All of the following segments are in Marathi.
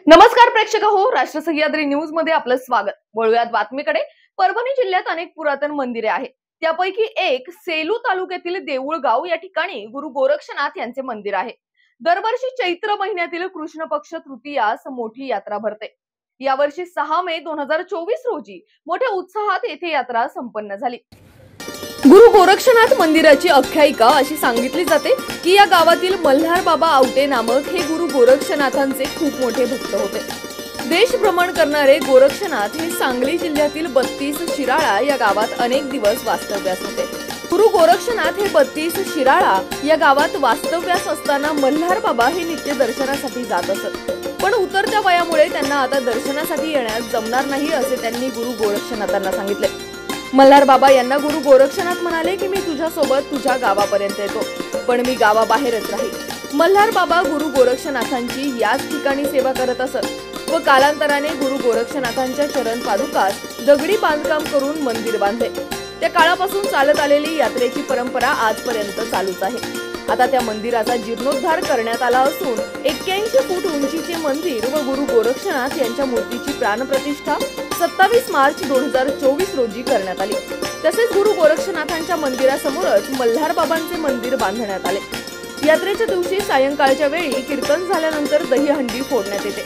नमस्कार प्रेक्षक हो, राष्ट्र सह्याद्री न्यूज मध्ये आपलं स्वागत। वळूयात बातमीकडे। परभणी जिल्ह्यात अनेक पुरातन मंदिरे आहेत। त्यापैकी एक सेलू तालुक्यातील देऊळगाव या ठिकाणी गुरु गोरक्षनाथ यांचे मंदिर आहे। दरवर्षी चैत्र महिन्यातील कृष्ण पक्ष तृतीयास मोठी यात्रा भरते। यावर्षी 6 मे 2024 रोजी मोठ्या उत्साहात येथे यात्रा संपन्न झाली। गुरु गोरक्षनाथ मंदिराची आख्यायिका अशी सांगितली जाते की या गावातील मल्हार बाबा आवटे नामक हे गुरु गोरक्षनाथांचे खूप मोठे भक्त होते। देश भ्रमण करणारे गोरक्षनाथ हे सांगली जिल्ह्यातील 32 शिराळा या गावात अनेक दिवस वास्तव्यास होते। गुरु गोरक्षनाथ हे 32 शिराळा या गावात वास्तव्यास असताना मल्हार बाबा हे नित्य दर्शनासाठी जात असत, पण उतरत्या वयामुळे त्यांना आता दर्शनासाठी येण्यास जमणार नाही असे त्यांनी गुरु गोरक्षनाथांना सांगितले। मल्हार बाबा यांना गुरु गोरक्षनाथ म्हणाले की मी तुझ्यासोबत तुझ्या गावापर्यंत येतो, पण मी गावाबाहेरच राहील। मल्हार बाबा गुरु गोरक्षनाथांची याच ठिकाणी सेवा करत असत व कालांतराने गुरु गोरक्षनाथांच्या चरण पादुकास दगडी बांधकाम करून मंदिर बांधले। त्या काळापासून चालत आलेली यात्रेची परंपरा आजपर्यंत चालूच आहे। आता त्या मंदिराचा जीर्णोद्धार करण्यात आला असून 81 फूट उंचीचे मंदिर व गुरु गोरक्षनाथ यांच्या मूर्तीची प्राणप्रतिष्ठा 27 मार्च 2024 रोजी करण्यात आली। तसेच गुरु गोरक्षनाथांच्या मंदिरासमोरच मल्हार बाबांचे मंदिर बांधण्यात आले। यात्रेच्या दिवशी सायंकाळच्या वेळी कीर्तन झाल्यानंतर दहीहंडी फोडण्यात येते।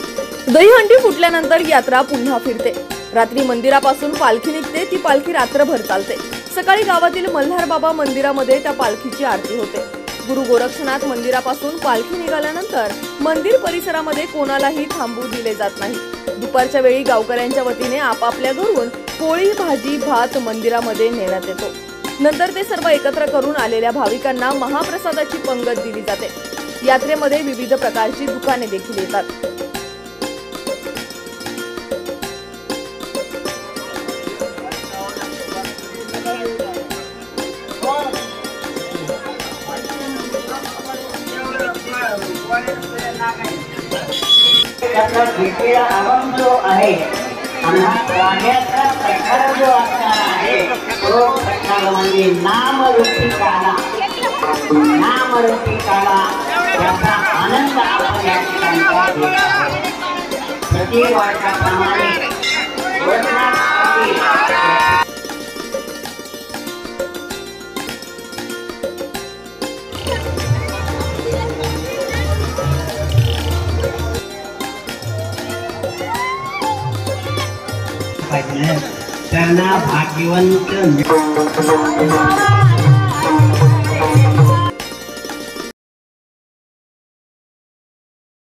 दहीहंडी फुटल्यानंतर यात्रा पुन्हा फिरते। रात्री मंदिरापासून पालखी निघते, ती पालखी रात्रभर चालते। सकाळी गावातील मल्हार बाबा मंदिरामध्ये त्या पालखीची आरती होते। गुरु गोरक्षनाथ मंदिरापासून पालखी निघाल्यानंतर मंदिर परिसरामध्ये कोणालाही थांबू दिले जात नाही। दुपारच्या वेळी गावकऱ्यांच्या वतीने आपापल्या घरून पोळी भाजी भात मंदिरामध्ये नेण्यात येतो। नंतर ते सर्व एकत्र करून आलेल्या भाविकांना महाप्रसादाची पंगत दिली जाते। यात्रेमध्ये विविध प्रकारची दुकाने देखील येतात। आगम जो आहे आणि हा राजाचा प्रकार जो असणार आहे तो प्रकार म्हणजे नामरूपी काला याचा आनंद आपण या ठिकाणी प्रति वर्षाप्रमाणे त्यांना भाग्यवंत